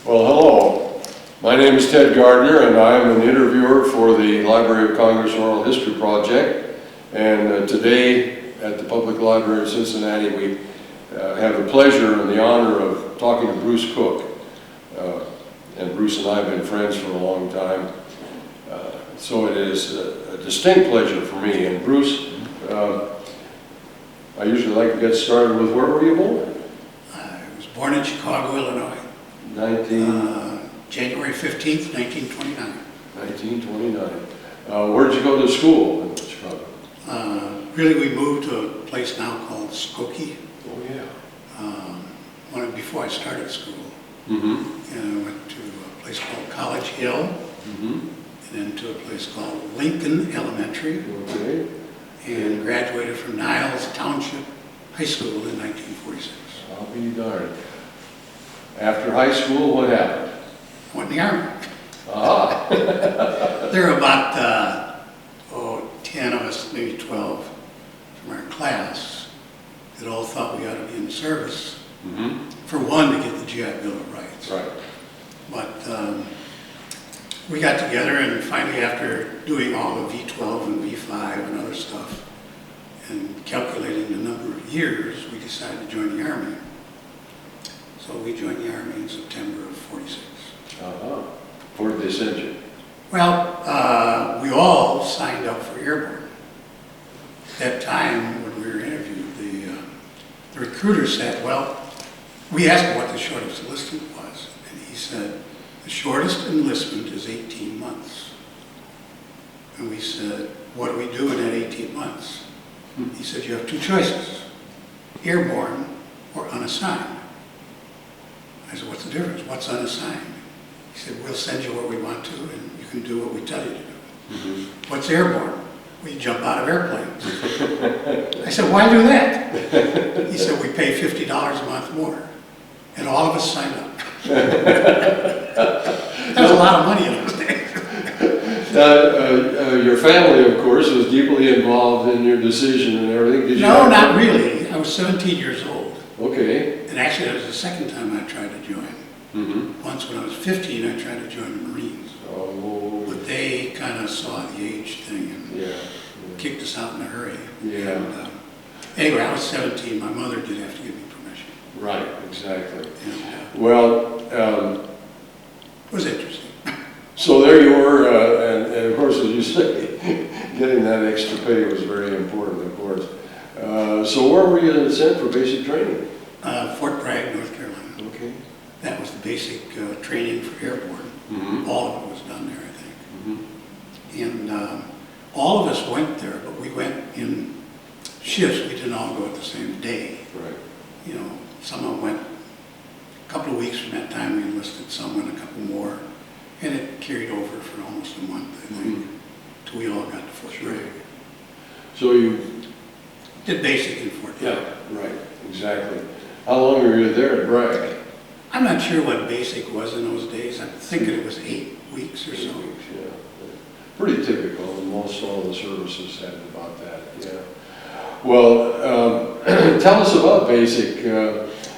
Well, hello. My name is Ted Gardner, and I am an interviewer for the Library of Congress Oral History Project. And today, at the Public Library of Cincinnati, we have the pleasure and the honor of talking to Bruce Cook. And Bruce and I have been friends for a long time. So it is a distinct pleasure for me. And Bruce, I usually like to get started with, where were you born? I was born in Chicago, Illinois. January 15th, 1929. 1929. Where did you go to school in Chicago? Really, we moved to a place now called Skokie. Oh, yeah. Before I started school. Mm-hmm. And I went to a place called College Hill, Mm-hmm. and then to a place called Lincoln Elementary, Okay. and graduated from Niles Township High School in 1946. I'll be darned. After high school, what happened? Went in the Army. Ah. There were about 10 of us, maybe 12 from our class that all thought we ought to be in the service. Mm-hmm. For one, to get the GI Bill of Rights. Right. But we got together, and finally, after doing all the V12 and V5 and other stuff, and calculating the number of years, we decided to join the Army. So we joined the Army in September of '46. Uh-huh. Where did they send you? Well, we all signed up for Airborne. At that time, when we were interviewed, the recruiter said, well, we asked him what the shortest enlistment was, and he said, the shortest enlistment is 18 months. And we said, what do we do in that 18 months? He said, you have two choices, airborne or unassigned. I said, what's the difference? What's unassigned? He said, we'll send you where we want to, and you can do what we tell you to do. Mm-hmm. What's airborne? We jump out of airplanes. I said, why do that? He said, we pay $50 a month more. And all of us signed up. That was a lot of money in those days. Your family, of course, was deeply involved in your decision and everything. Did you No, not really. I was 17 years old. Okay. And actually, that was the second time I tried to join. Mm-hmm. Once when I was 15, I tried to join the Marines. Oh. But they kind of saw the age thing and Yeah. kicked us out in a hurry. Yeah. And, anyway, I was 17. My mother did have to give me permission. Right, exactly. And, Well, it was interesting. so there you were, and of course, as you say, getting that extra pay was very important, of course. So where were you sent for basic training? Fort Bragg, North Carolina. Okay. That was the basic training for Airborne. Mm-hmm. All of it was done there, I think. Mm-hmm. And all of us went there, but we went in shifts. We didn't all go at the same day. Right. You know, someone went a couple of weeks from that time. We enlisted someone, a couple more, and it carried over for almost a month, I think, till we all got to Fort Bragg. So you, Did basic in Fort Bragg. yeah, right, exactly. How long were you there at Bragg? I'm not sure what basic was in those days. I'm thinking it was 8 weeks or so. 8 weeks, yeah. Pretty typical, and most all the services had about that, yeah. Well, tell us about basic.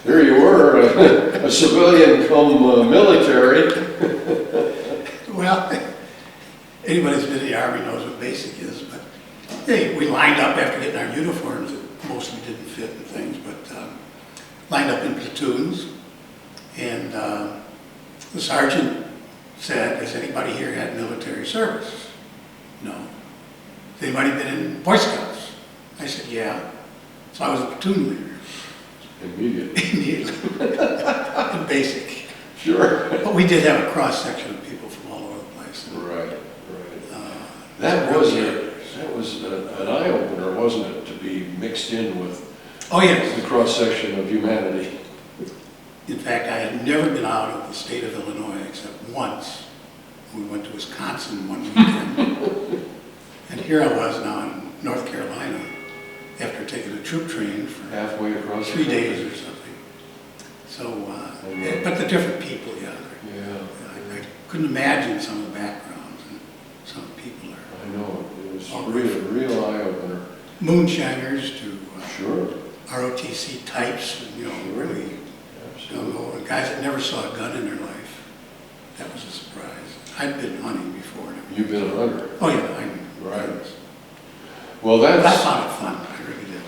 There you were, a civilian come military. Well, anybody who's been in the Army knows what basic is, but hey, we lined up after getting our uniforms that mostly didn't fit and things, but lined up in platoons, and the sergeant said, has anybody here had military service? No. Has anybody been in Boy Scouts? I said, yeah. So I was a platoon leader. Immediately. Immediately. In basic. Sure. But we did have a cross-section of people from all over the place. Right, right. That was an eye-opener, wasn't it, to be mixed in with Oh, yes. the cross-section of humanity. In fact, I had never been out of the state of Illinois except once. We went to Wisconsin one weekend. And here I was now in North Carolina after taking a troop training for Halfway across 3 days or something. So, but the different people, yeah. Yeah. I couldn't imagine some of the backgrounds and some of the people are. I know, it was a real eye-opener. Moonshiners to Sure. ROTC types, you know, really, you know, guys that never saw a gun in their life. That was a surprise. I'd been hunting before. And everything. You've been a hunter. Oh, yeah, I knew. Right. Well, But I that's, found it fun, I really did.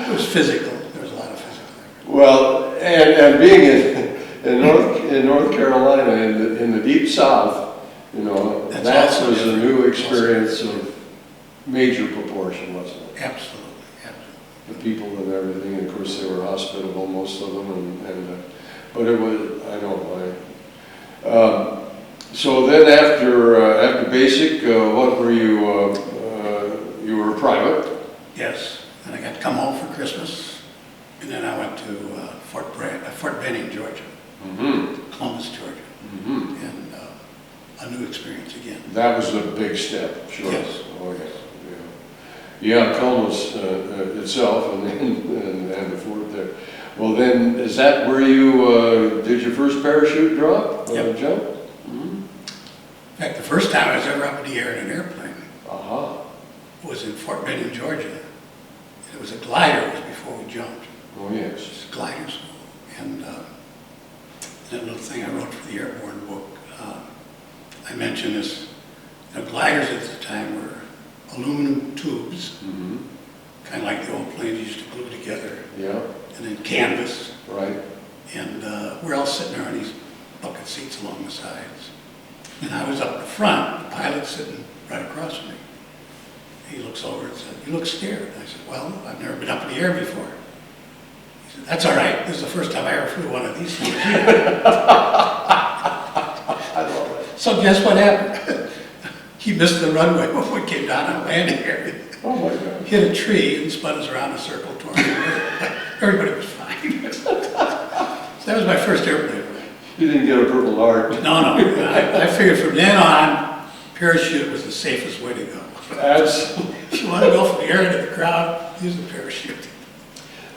It was physical, there was a lot of physical there. well, and being in North Carolina, in the deep south, you know, That's that also was a different. new experience of major proportion, wasn't it? Absolutely, absolutely. The people and everything, and of course, they were hospitable, most of them, but it was, I know, so then after basic, what were you, you were private? Yes, and I got to come home for Christmas, and then I went to Fort Benning, Georgia, Mm-hmm. Columbus, Georgia, Mm-hmm. and a new experience again. That was a big step, sure. Yes. Oh, yes, yeah. Yeah, Columbus itself and the fort there. Well, then, is that where you did your first parachute drop? Yep. Jump? Mm-hmm. In fact, the first time I was ever up in the air in an airplane Aha. was in Fort Benning, Georgia. It was a glider, it was before we jumped. Oh, yes. It was a glider school. And that little thing I wrote for the Airborne book, I mentioned this, gliders at the time were aluminum tubes, Mm-hmm. kind of like the old planes used to glue together, Yeah, and then canvas. right. And we're all sitting there on these bucket seats along the sides. And I was up in the front, the pilot's sitting right across from me. He looks over and said, "You look scared." I said, "Well, I've never been up in the air before." He said, "That's all right. This is the first time I ever flew one of these things." I love it. So guess what happened? He missed the runway before we came down on landing area. Oh, my God. Hit a tree and spun us around in a circle toward the Everybody was fine. So that was my first airplane ride. You didn't get a purple heart. No. I figured from then on, parachute was the safest way to go. Absolutely. If you want to go from the air into the crowd, use a parachute.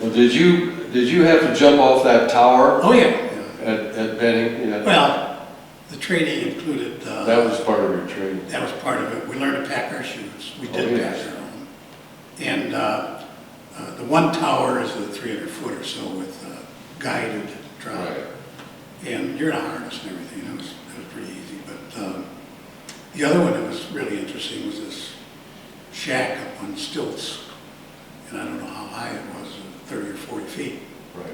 Well, did you have to jump off that tower Oh, yeah. at Benning? Yeah. Well, the training included, That was part of your training. that was part of it. We learned to pack our shoes. We Oh, did yes. pack our own. And the one tower is a 300-foot or so with guided drop. Right. And you're in a harness and everything. It was pretty easy. But the other one that was really interesting was this shack up on stilts. And I don't know how high it was, 30 or 40 feet. Right.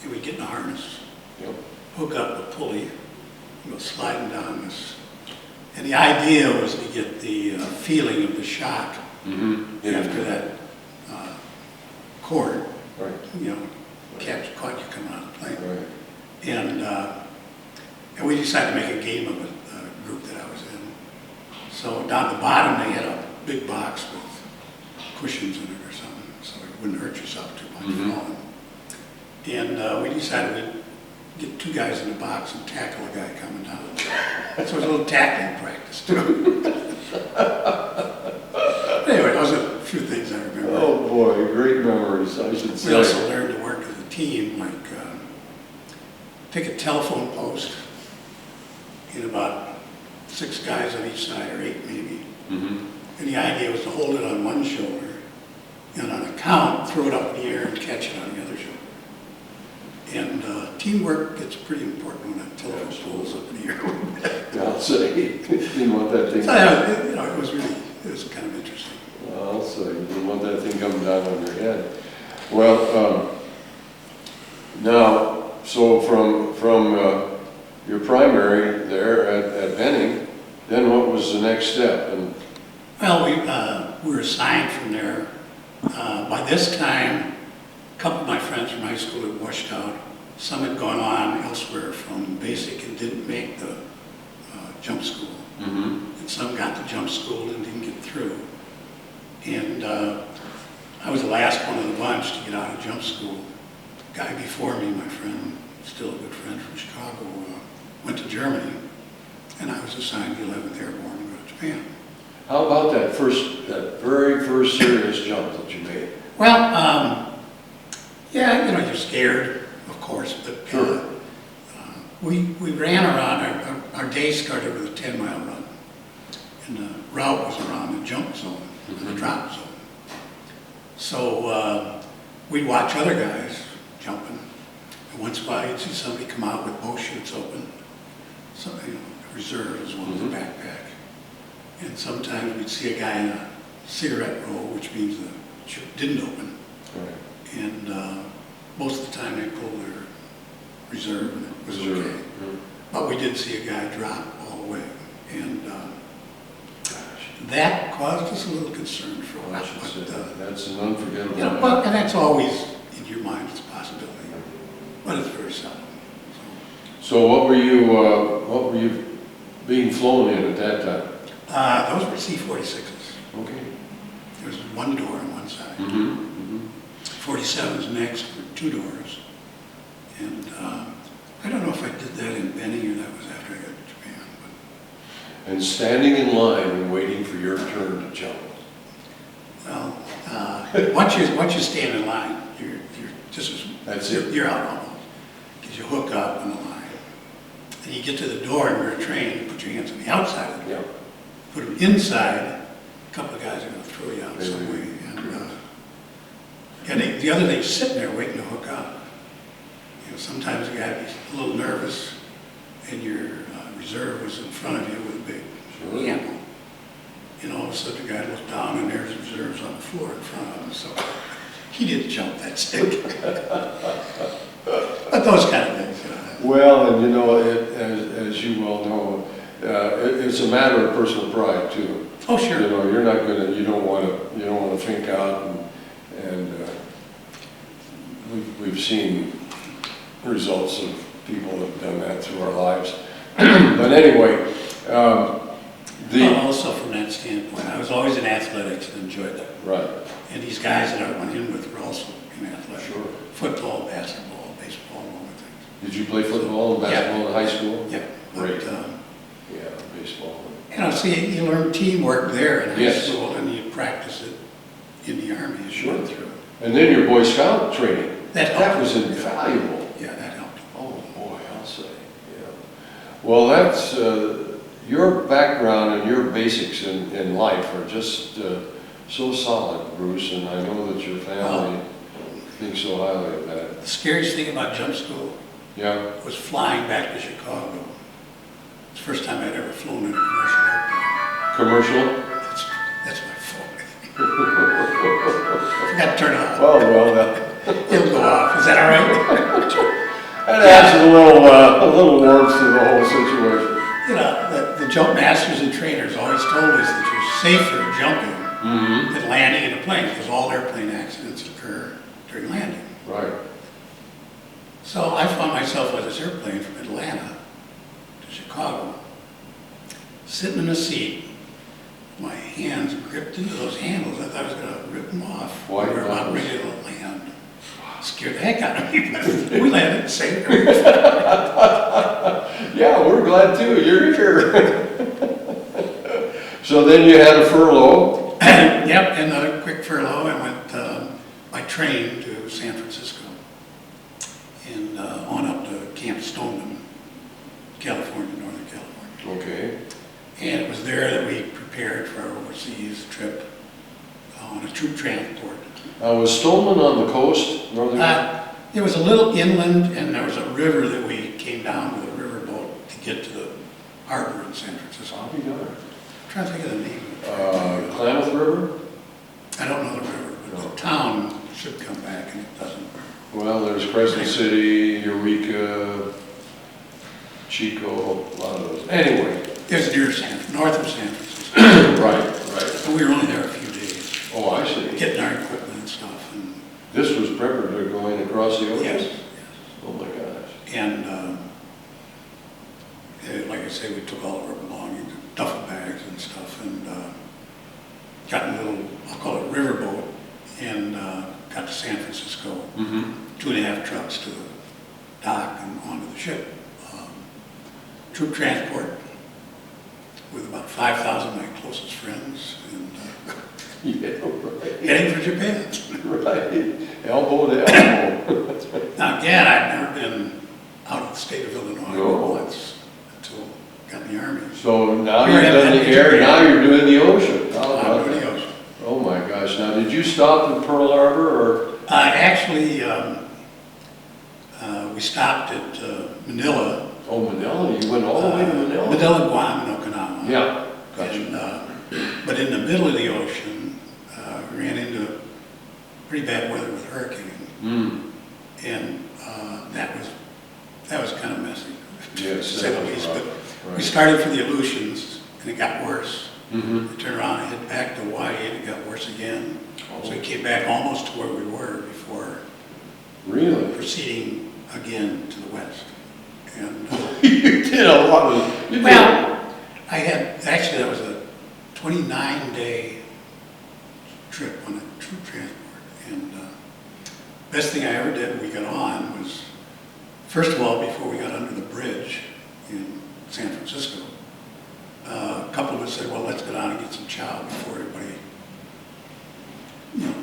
And we'd get in a harness, Yep. hook up a pulley, and go sliding down this. And the idea was to get the feeling of the shock Mm-hmm. after that cord, Right. caught you coming out of the plane. Right. And we decided to make a game of it, the group that I was in. So down at the bottom, they had a big box with cushions in it or something, so you wouldn't hurt yourself too much Mhm. falling. And we decided we'd get two guys in the box and tackle a guy coming down. So it was a little tackling practice too. Anyway, those are a few things I remember. Oh, boy, great memories, I should We say. also learned to work as a team, like take a telephone post, get about 6 guys on each side, or 8 maybe. Mm-hmm. And the idea was to hold it on one shoulder, and on a count, throw it up in the air and catch it on the other shoulder. And teamwork gets pretty important when that telephone pole is up in the air. I'll say, didn't want that thing. So yeah, it was kind of interesting. I'll say, you didn't want that thing coming down on your head. Well, now, so from your primary there at Benning, then what was the next step? And Well, we were assigned from there. By this time, a couple of my friends from high school had washed out. Some had gone on elsewhere from basic and didn't make the jump school. mm-hmm. And some got to jump school and didn't get through. And I was the last one of the bunch to get out of jump school. Guy before me, my friend, still a good friend from Chicago, went to Germany, and I was assigned the 11th Airborne to go to Japan. How about that very first serious jump that you made? Well, yeah, you're scared, of course, but Sure. we ran around. Our day started with a 10-mile run, and the route was around the jump zone, the drop zone. So we'd watch other guys jumping, And once in a while, you'd see somebody come out with both chutes open. Somebody, reserve is one with a backpack. And sometimes we'd see a guy in a cigarette roll, which means the chute didn't open. Right. And most of the time they pulled their reserve and it was Reserve, okay. yeah. But we did see a guy drop all the way. And that caused us a little concern for a while. That's an unforgettable. And that's always in your mind, it's a possibility. But it's very seldom. So what were you being flown in at that time? Those were C-46s. Okay. There was one door on one side. Mm-hmm. 47s next were two doors. And I don't know if I did that in Benny or that was after I got to Japan. And standing in line and waiting for your turn to jump. Well, once you stand in line, you're just as, That's it. You're out almost. Because you hook up in the line. And you get to the door and you're trained, you put your hands on the outside of the door. Yeah. Put them inside, a couple of guys are going to throw you out Maybe. some way. And the other thing is sitting there waiting to hook up. Sometimes you got to be a little nervous, and your reserve was in front of you with a big handle. And all of a sudden the guy looked down and there's reserves on the floor in front of him. So he didn't jump that stick. But those kind of things. Well, and as you well know, it's a matter of personal pride too. Oh, sure. You don't want to think out, and we've seen results of people that have done that through our lives. But anyway, Also from that standpoint, I was always in athletics and enjoyed that. Right. And these guys that I went in with were also in athletics. Sure. Football, basketball, baseball, all the things. Did you play football and basketball in high school? Yeah. Great. But, Yeah, baseball. see, you learn teamwork there in high Yes. school, and you practice it in the Army as you Sure. went through. And then your Boy Scout training. That was helped. invaluable. Yeah, that helped. Oh boy, I'll say. Yeah. Well, that's your background and your basics in life are just so solid, Bruce. And I know that your family thinks so highly of that. The scariest thing about jump school Yeah. was flying back to Chicago. It's the first time I'd ever flown in a commercial airplane. Commercial. That's my fault. Forgot to turn it off. Well, that. It'll go off. Is that all right? That adds a little warmth to the whole situation. The jump masters and trainers always told us that you're safer jumping than landing in a plane because all airplane accidents occur during landing. Right. So I found myself on this airplane from Atlanta to Chicago, sitting in a seat, my hands gripped into those handles. I thought I was going to rip them off. Why? We were about ready to land. Scared the heck out of me. We landed safe. Yeah, we're glad too. You're here. So then you had a furlough. Yep, another quick furlough. I went by train to San Francisco and on up to Camp Stoneman, California, Northern California. Okay. And it was there that we prepared for our overseas trip on a troop transport. Was Stoneman on the coast, northern? It was a little inland, and there was a river that we came down with a river boat to get to the harbor in San Francisco. I'll be darned. I'm trying to think of the name. Klamath River? I don't know the river, but the town should come back, and it doesn't. Well, there's Crescent City, Eureka, Chico, a lot of those. Anyway. There's north of San Francisco. Right. And we were only there a few days, Oh, I see. getting our equipment and stuff. And This was preparatory going across the ocean? yes. Oh my gosh. And like I say, we took all of our belongings, duffel bags and stuff, and got in a little, I'll call it riverboat, and got to San Francisco. 2.5 trucks to the dock and onto the ship. Troop transport with about 5,000 of my closest friends, and Yeah, right. heading for Japan. Right. Elbow to elbow. Now again, I've never been out of the state of Illinois No. once until I got in the Army. So now Here you've I am done the heading to air, Japan. now you're doing the ocean. How Out about of that? the ocean. Oh my gosh. Now, did you stop in Pearl Harbor or? Actually, we stopped at Manila. Oh, Manila, you went all the way to Manila? Manila, Guam, and Okinawa. Yeah, gotcha. And, but in the middle of the ocean, we ran into pretty bad weather with hurricane. And that was kind of messy, to Yes, say that the was least. rough. But Right. we started for the Aleutians, and it got worse. We Mm-hmm. turned around and headed back to Hawaii, and it got worse again. So we Oh, came back almost to where we were before really? proceeding again to the west. And You did a lot of, you did. well, I had, actually that was a 29-day trip on a troop transport. And best thing I ever did when we got on was, first of all, before we got under the bridge in San Francisco, a couple of us said, well, let's go down and get some chow before everybody,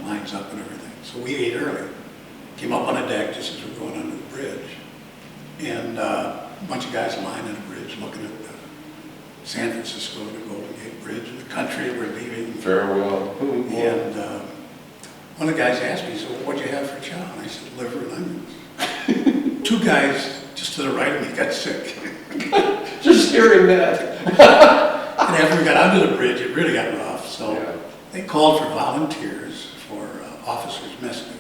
lines up and everything. So we ate early, came up on a deck just as we were going under the bridge, and a bunch of guys lying on the bridge looking at the San Francisco and the Golden Gate Bridge and the country we're leaving. Farewell. And one of the guys asked me, so what'd you have for chow? And I said, liver and onions. Two guys just to the right of me got sick. Just hearing that. And after we got under the bridge, it really got rough. So Yeah. they called for volunteers for officers' mess duty.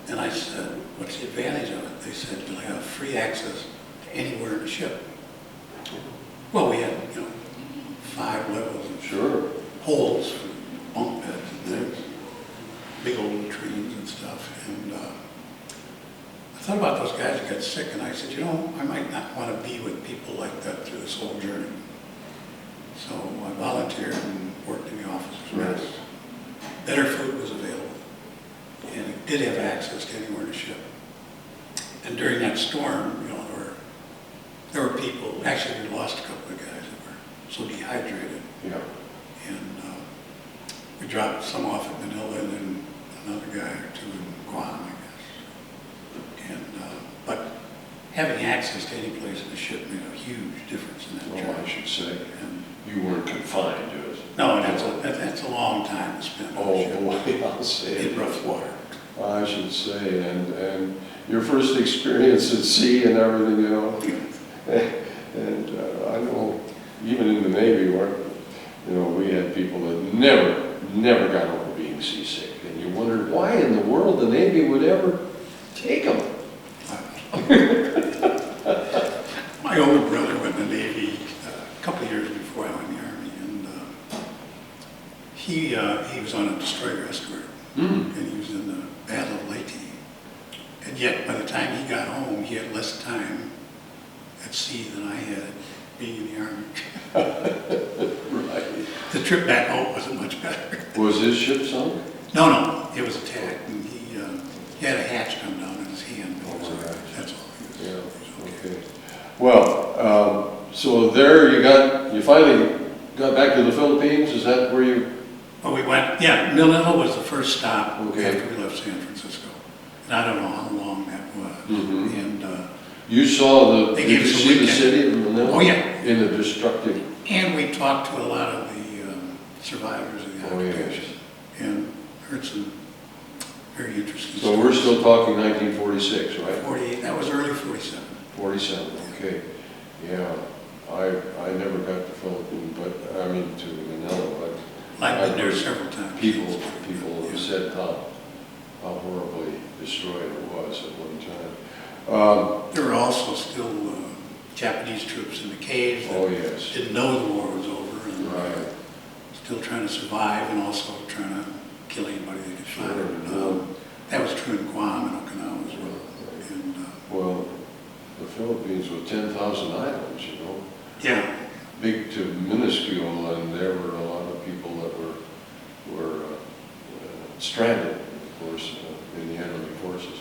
And I said, what's the advantage of it? They said, you'll have free access to anywhere in the ship. Well, we had, 5 levels of Sure. holes for bunk beds and things, big old latrines and stuff. And I thought about those guys that got sick, and I said, I might not want to be with people like that through this whole journey. So I volunteered and worked in the officers' mess. Better food was available, and it did have access to anywhere in the ship. And during that storm, there were people, actually we lost a couple of guys that were so dehydrated. Yeah. And we dropped some off at Manila and then another guy or two in Guam, I guess. And, but having access to any place in the ship made a huge difference in that Well, journey. I should say, And, you weren't confined to it. no, that's a long time to spend on Oh, a ship boy, I'll say. in rough water. I should say, and your first experience at sea and everything, and I know even in the Navy, we had people that never got over being seasick, and you wondered why in the world the Navy would ever take them. My older brother went in the Navy a couple of years before I went in the Army, and he was on a destroyer escort, and he was in the Battle of Leyte. And yet, by the time he got home, he had less time at sea than I had being in the Army. Right. The trip back home wasn't much better. Was his ship sunk? No, it was attacked, and he had a hatch come down in his hand. Oh, my gosh. That's all. He was Okay. Well, so there you finally got back to the Philippines. Is that where you? Well, we went, Manila was the first stop Okay. after we left San Francisco. And I don't know how long that was. Mhm. And You saw They did gave you us a see the weekend. city of Manila? Oh, yeah. In the destructive. And we talked to a lot of the survivors of the Oh, yes. occupation and heard some very interesting So we're still talking 1946, right? 48, that was early 47. 47, okay. Yeah, I never got to Philippines, but, to Manila, but I've been there heard several times. people have said how horribly destroyed it was at one time. There were also still Japanese troops in the caves that Oh, yes. didn't know the war was over and Right. still trying to survive and also trying to kill anybody they could Sure. find. That was true in Guam and Okinawa as well. And, Well, the Philippines with 10,000 islands, yeah, big to minuscule, and there were a lot of people that were stranded, of course, in the enemy forces.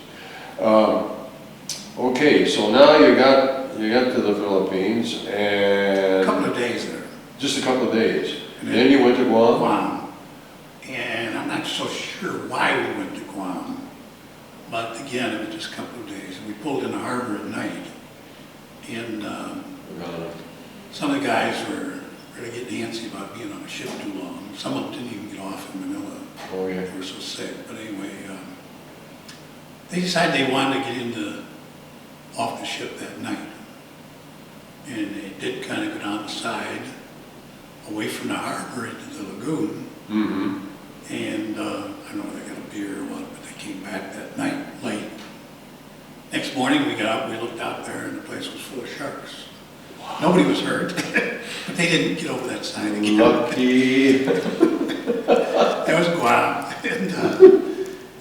Okay, so now you got to the Philippines, a and couple of days there. just a couple of days. And Then you went to Guam? Guam. And I'm not so sure why we went to Guam, but again, it was just a couple of days. We pulled in the harbor at night, and some of the guys were really getting antsy about being on a ship too long. Some of them didn't even get off in Manila. Oh, yeah. They were so sick. But anyway, they decided they wanted to get into off the ship that night. And they did kind of go down the side, away from the harbor into the lagoon. Mm-hmm. And I don't know if they got a beer or what, but they came back that night late. Next morning we got up, we looked out there, and the place was full of sharks. Wow. Nobody was hurt, but they didn't get over that side again. Lucky. That was Guam.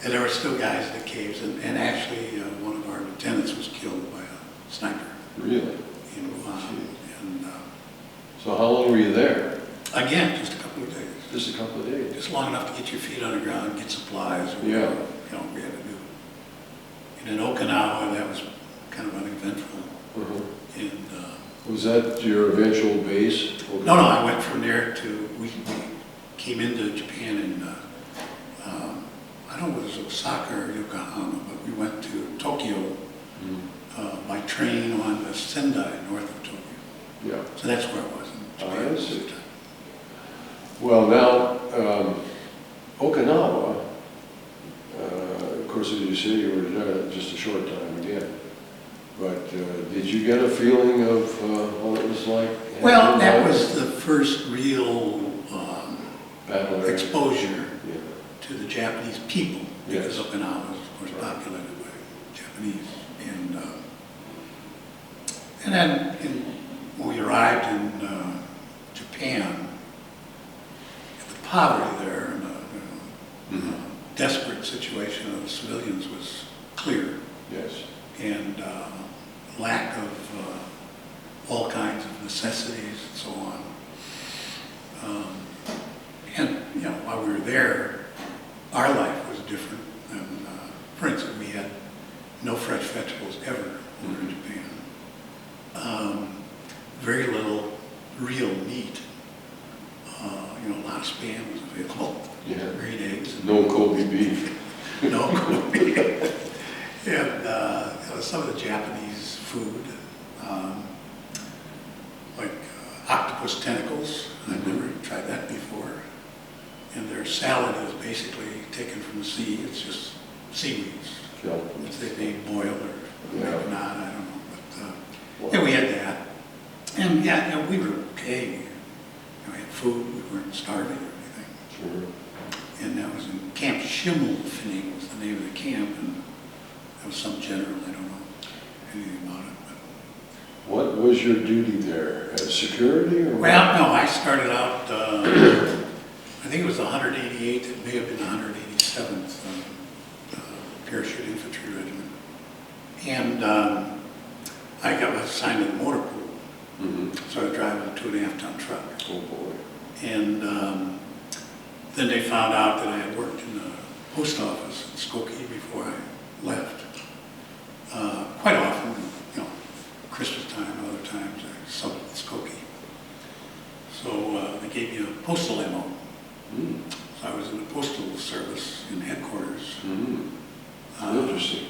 And there were still guys in the caves, and actually one of our lieutenants was killed by a sniper. Really? In Guam. And, so how long were you there? again, just a couple of days. Just a couple of days. Just long enough to get your feet on the ground, get supplies, or Yeah. whatever, we had to do. And in Okinawa, that was kind of uneventful. Uh-huh. And Was that your eventual base? no, I went from there to, we came into Japan in, I don't know if it was Osaka or Yokohama, but we went to Tokyo by train on to Sendai, north of Tokyo. Yeah. So that's where I was in Japan. I see. Well, now, Okinawa, of course, as you say, you were there just a short time again. But did you get a feeling of what it was like? Well, that was the first real battle area. exposure Yeah. to the Japanese people, because Yes. Okinawa was, of course, populated by Japanese. And then when we arrived in Japan, the poverty there and the desperate situation of the civilians was clear. Yes. And lack of all kinds of necessities and so on. And while we were there, our life was different. And for instance, we had no fresh vegetables ever over in Japan. Very little real meat. A lot of spam was available. Yeah. Green eggs. And No Kobe beef. no Kobe beef. And some of the Japanese food, like octopus tentacles. I've never tried that before. And their salad is basically taken from the sea. It's just seaweeds. Yeah. Which they may boil or maybe not, I don't know. But Wow. we had that. And we were okay. We had food, we weren't starving or anything. Sure. And that was in Camp Schimmelpfennig was the name of the camp. And that was some general, I don't know anything about it. But. What was your duty there? As security or what? Well, no, I started out, I think it was the 188th, it may have been the 187th Parachute Infantry Regiment. And I got assigned to the motor pool. So I was driving a 2.5-ton truck. Oh boy. And then they found out that I had worked in the post office in Skokie before I left. Quite often, Christmas time and other times, I subbed at Skokie. So they gave me a postal MO. So I was in the postal service in headquarters. Interesting.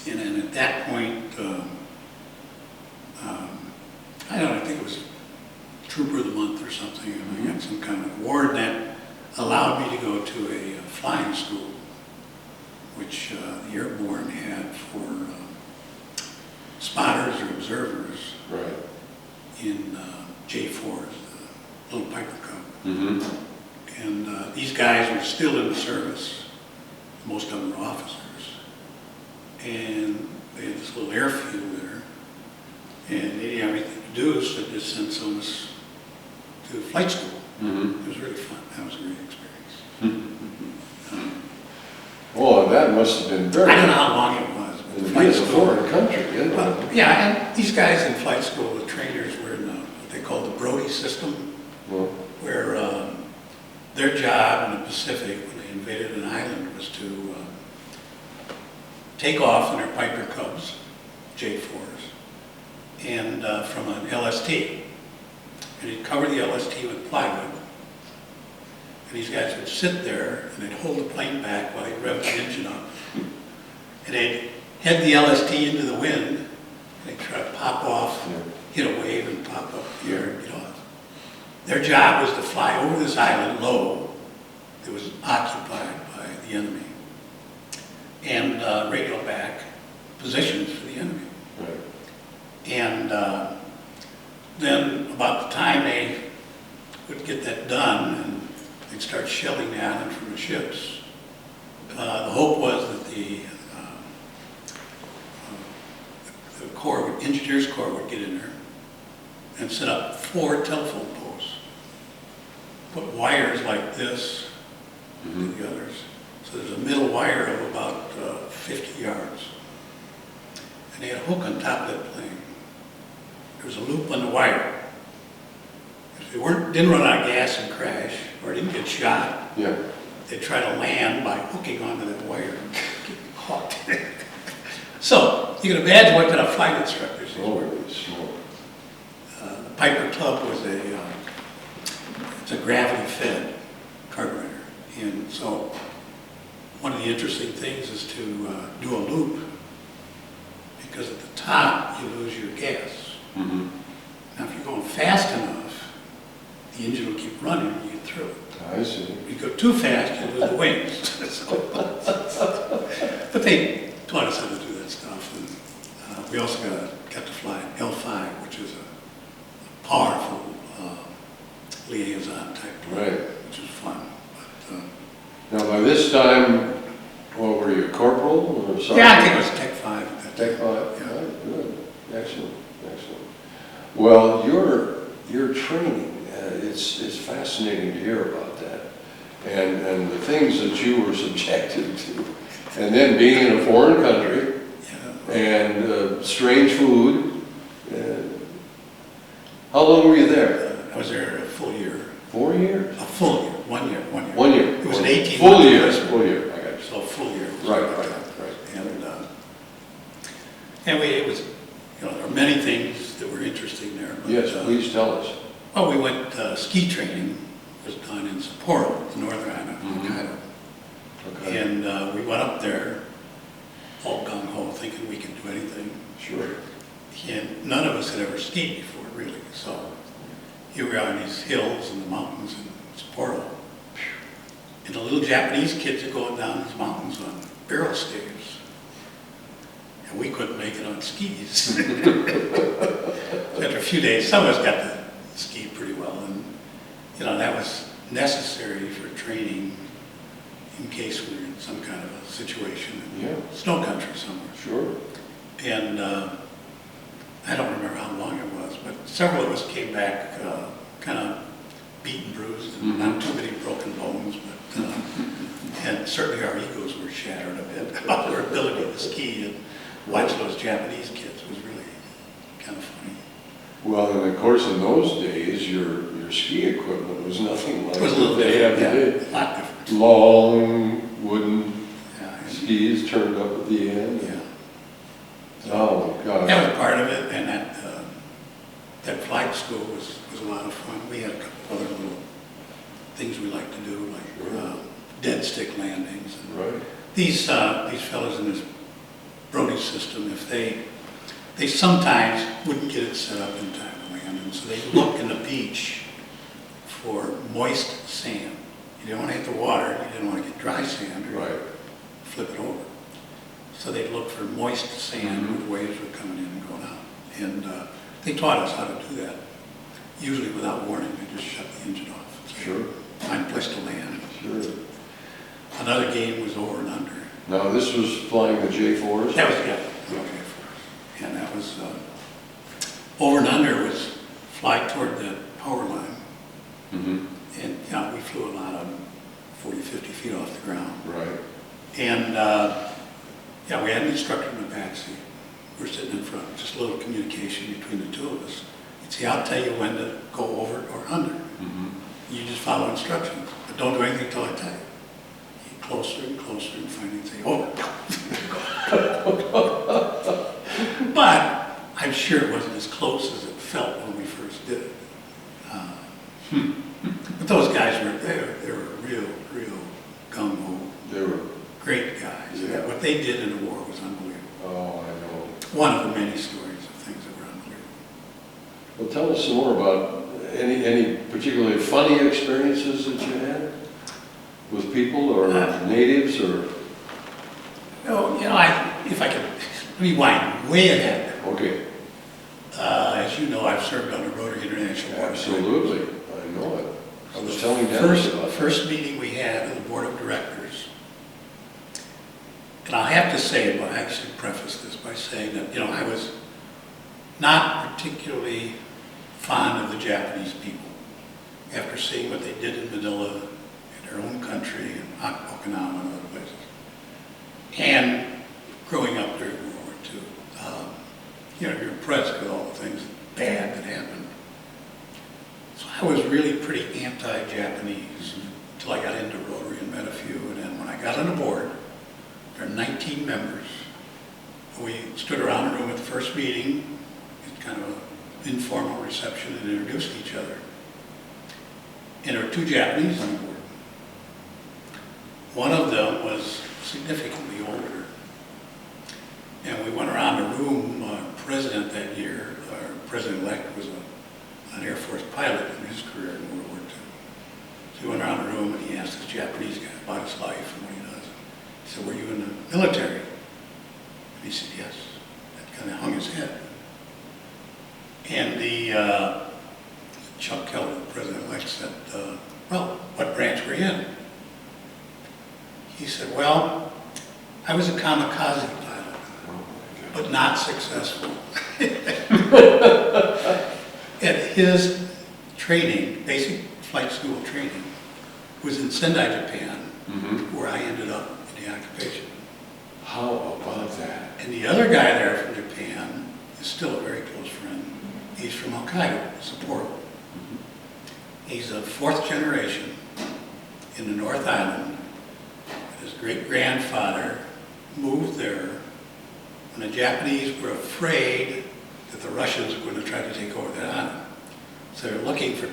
And then at that point, I don't know, I think it was Trooper of the Month or something, and I got some kind of award that allowed me to go to a flying school, which the Airborne had for spotters or observers. Right. In J4s, the little Piper Cub. And these guys were still in the service. Most of them were officers. And they had this little airfield there. And they didn't have anything to do, so they just sent some of us to flight school. It was really fun. That was a great experience. Oh, that must have been very... I don't know how long it was. But It flight is a school, foreign country, isn't it? yeah, and these guys in flight school, the trainers, were in what they call the Brody system, Well, where their job in the Pacific when they invaded an island was to take off in their Piper Cubs, J4s, and from an LST. And they'd cover the LST with plywood. And these guys would sit there and they'd hold the plane back while they revved the engine up. And they'd head the LST into the wind, and they'd try to pop off, hit a wave and pop up in the air and get off. Their job was to fly over this island low that was occupied by the enemy and radio back positions for the enemy. right. And then about the time they would get that done and they'd start shelling the island from the ships, the hope was that the Engineers Corps would get in there and set up 4 telephone posts, put wires like this to the others. So there's a middle wire of about 50 yards. And they had a hook on top of that plane. There was a loop on the wire. If they didn't run out of gas and crash, or didn't get shot, they'd try to land by hooking onto that wire and getting caught. So, you can imagine what kind of flight instructors these were. The Piper Club was it's a gravity-fed carburetor. And so, one of the interesting things is to do a loop, because at the top, you lose your gas. Now, if you're going fast enough, the engine will keep running and you get through it. I see. If you go too fast, you lose the wings. But they taught us how to do that stuff. And we also got to fly an L5, which is a powerful liaison type plane, which is fun. But, now, by this time, what were you, corporal or something? Yeah, I think it was Tech 5. Tech 5? Yeah. Right, good. Excellent, excellent. Well, your training, it's fascinating to hear about that. And the things that you were subjected to. And then being in a foreign country, and strange food. How long were you there? I was there a full year. 4 years? A full year, 1 year. 1 year. It was an 18 full year. Full year. I got you. So a full year. Right. And it was, there are many things that were interesting there. But, yes, please tell us. Well, we went ski training. It was done in Sapporo, the northern island of Hokkaido. Okay. And we went up there, all gung-ho, thinking we could do anything. Sure. And none of us had ever skied before, really. So here we are in these hills and the mountains in Sapporo. And the little Japanese kids are going down these mountains on barrel staves. And we couldn't make it on skis. After a few days, some of us got to ski pretty well. And, that was necessary for training in case we were in some kind of a situation in snow country somewhere. Sure. And I don't remember how long it was, but several of us came back kind of beaten, bruised, and not too many broken bones, but and certainly our egos were shattered a bit about our ability to ski, and watch those Japanese kids was really kind of funny. Well, and of course, in those days, your ski equipment was nothing like It was a little what they have different, today. a lot different. Long wooden And, skis turned up at the end. Oh, my gosh. that was part of it, and that flight school was a lot of fun. We had a couple other little things we liked to do, like dead stick landings. And Right. these fellows in this Brody system, if they sometimes wouldn't get it set up in time to land, and so they look in the beach for moist sand. You didn't want to hit the water, you didn't want to get dry sand, or flip it over. So they'd look for moist sand where the waves were coming in and going out. And they taught us how to do that. Usually without warning, they just shut the engine off. So Sure. find a place to land. Sure. Another game was over and under. Now, this was flying the J4s? That was, okay for us. And that was, over and under was fly toward the power line. And, we flew a lot of 40, 50 feet off the ground. Right. And, we had an instructor in the backseat. We're sitting in front, just a little communication between the two of us. He'd say, I'll tell you when to go over or under. You just follow instructions, but don't do anything until I tell you. Get closer and closer and finally say, over. But I'm sure it wasn't as close as it felt when we first did it. But those guys they were real gung-ho. They were. Great guys. Yeah. What they did in the war was unbelievable. Oh, I know. One of the many stories of things that were unbelievable. Well, tell us some more about any particularly funny experiences that you had with people or natives or? If I could rewind way ahead. Okay. as you know, I've served on the Rotary International Board. Absolutely, I know it. I was telling The Dennis about that. first meeting we had of the Board of Directors, and I have to say, but I should preface this by saying that, you know, I was not particularly fond of the Japanese people after seeing what they did in Manila, in their own country, and Okinawa and other places. And growing up during World War II, you know, you're impressed with all the things bad that happened. So I was really pretty anti-Japanese until I got into Rotary and met a few. And then when I got on the board, there are 19 members. We stood around the room at the first meeting, it's kind of an informal reception, and introduced each other. And there were 2 Japanese on the board. One of them was significantly older. And we went around the room, our president that year, our president-elect was an Air Force pilot in his career in World War II. So he went around the room and he asked this Japanese guy about his life and what he does. He said, "Were you in the military?" And he said, "Yes." That kind of hung his head. And the Chuck Keller, the president-elect, said, "Well, what branch were you in?" He said, "Well, I was a kamikaze pilot, but not successful." And his training, basic flight school training, was in Sendai, Japan, where I ended up in the occupation. How about that? And the other guy there from Japan is still a very close friend. He's from Hokkaido, Sapporo. He's a 4th generation in the North Island. His great-grandfather moved there when the Japanese were afraid that the Russians were going to try to take over that island. So they're looking for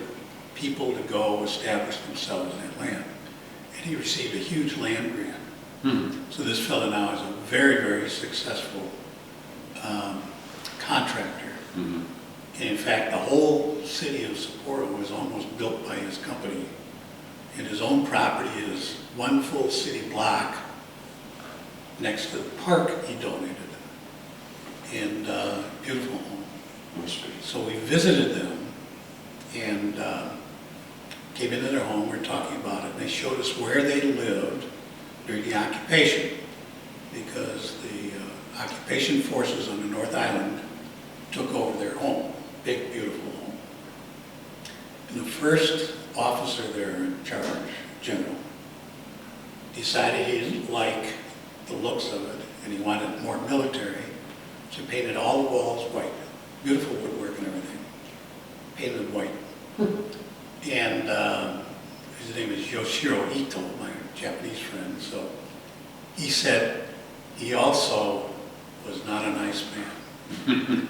people to go establish themselves in that land. And he received a huge land grant. So this fellow now is a very, very successful contractor. And in fact, the whole city of Sapporo was almost built by his company. And his own property is one full city block next to the park he donated. And beautiful home. Must be. So we visited them and came into their home, we were talking about it, and they showed us where they lived during the occupation, because the occupation forces on the North Island took over their home, big, beautiful home. And the first officer there in charge, general, decided he didn't like the looks of it, and he wanted it more military, so he painted all the walls white, beautiful woodwork and everything, painted it white. And his name is Yoshiro Ito, my Japanese friend. So he said he also was not a nice man.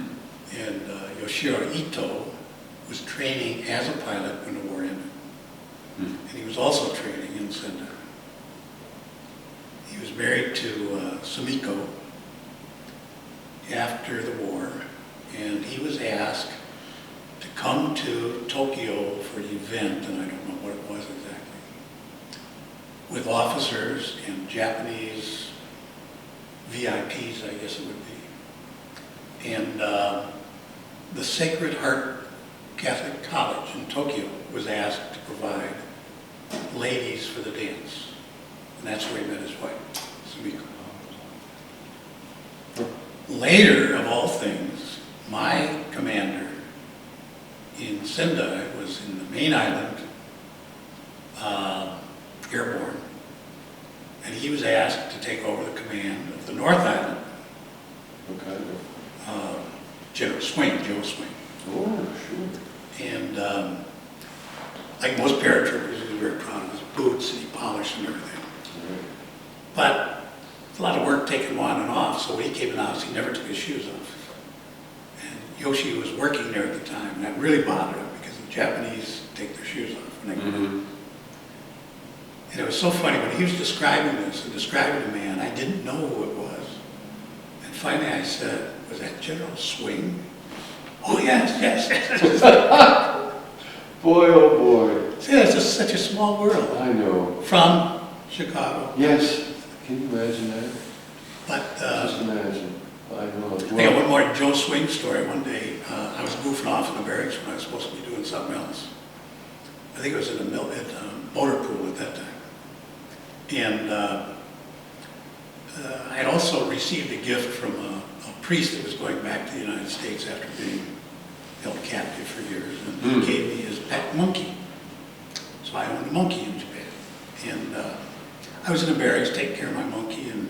And Yoshiro Ito was training as a pilot when the war ended. And he was also training in Sendai. He was married to Sumiko after the war, and he was asked to come to Tokyo for an event, and I don't know what it was exactly, with officers and Japanese VIPs, I guess it would be. And the Sacred Heart Catholic College in Tokyo was asked to provide ladies for the dance. And that's where he met his wife, Sumiko. Later, of all things, my commander in Sendai was in the main island, Airborne, and he was asked to take over the command of the North Island. Okay. General Swain, Joe Swain. Oh, sure. And like most paratroopers, he was very proud of his boots, and he polished and everything. But a lot of work taken on and off, so when he came in the house, he never took his shoes off. And Yoshi was working there at the time, and that really bothered him, because the Japanese take their shoes off when they go in. And it was so funny, when he was describing this, and describing the man, I didn't know who it was. And finally I said, "Was that General Swing?" "Oh, yes, yes." Boy, oh boy. See, it's just such a small world. I know. From Chicago. Yes. Can you imagine that? But Just imagine. I know. I got one more Joe Swing story. One day, I was goofing off in the barracks when I was supposed to be doing something else. I think it was at a motor pool at that time. And I had also received a gift from a priest that was going back to the United States after being held captive for years. And he gave me his pet monkey. So I owned a monkey in Japan. And I was in the barracks taking care of my monkey and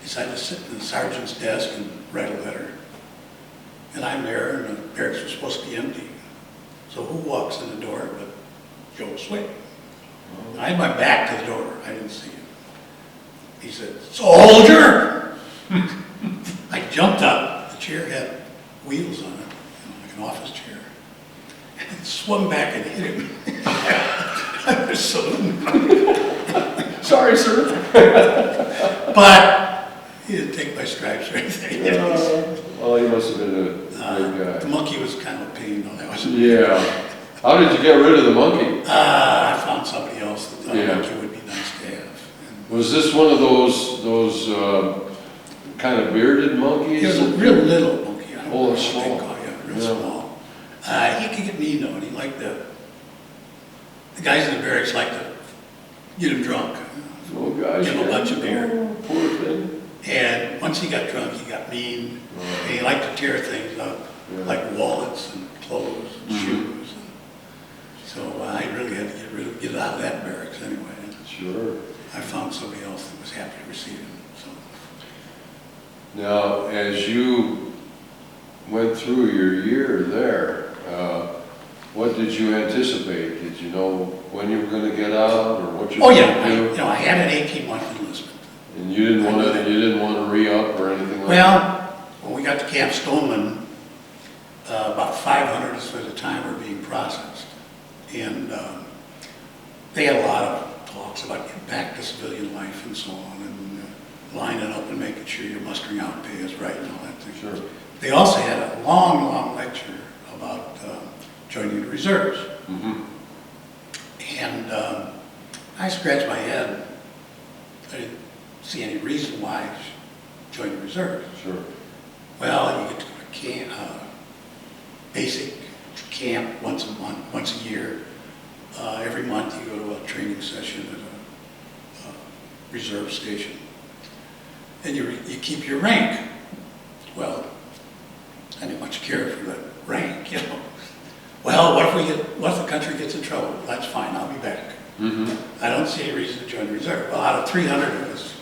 decided to sit in the sergeant's desk and write a letter. And I'm there, and the barracks was supposed to be empty. So who walks in the door but Joe Swing? And I had my back to the door. I didn't see him. He said, "Soldier!" I jumped up. The chair had wheels on it, like an office chair. And swung back and hit him. I was saluting. Sorry, sir. But he didn't take my stripes or anything. Well, he must have been a good guy. The monkey was kind of a pain, though. That was Yeah. How did you get rid of the monkey? I found somebody else that thought Yeah. a monkey would be nice to have. And Was this one of those kind of bearded monkeys? it was a real little monkey. I don't Oh, know it's what they small. call it. Yeah, real Yeah. small. He could get mean, though, and he liked the guys in the barracks liked to get him drunk. Oh, gosh. Give him a bunch of beer. Oh, poor thing. And once he got drunk, he got mean. And he liked to tear things up, Yeah. like wallets and clothes and Mhm. shoes. So I really had to get out of that barracks anyway. And Sure. I found somebody else that was happy to receive him. So Now, as you went through your year there, what did you anticipate? Did you know when you were going to get out, or what you were yeah, going to do? I had an 18-month enlistment. And you didn't want to re-up or anything like that? Well, when we got to Camp Stoneman, about 500 at a time were being processed. And they had a lot of talks about getting back to civilian life and so on, and lining up and making sure your mustering out pay is right and all that thing. Sure. They also had a long, long lecture about joining the reserves. Mm-hmm. And I scratched my head. I didn't see any reason why I should join the reserves. Sure. Well, you get to go to camp, basic camp once a year. Every month you go to a training session at a reserve station. And you keep your rank. Well, I didn't much care for the rank, you know. Well, what if the country gets in trouble? That's fine, I'll be back. Mm-hmm. I don't see any reason to join the reserve. Well, out of 300 of us,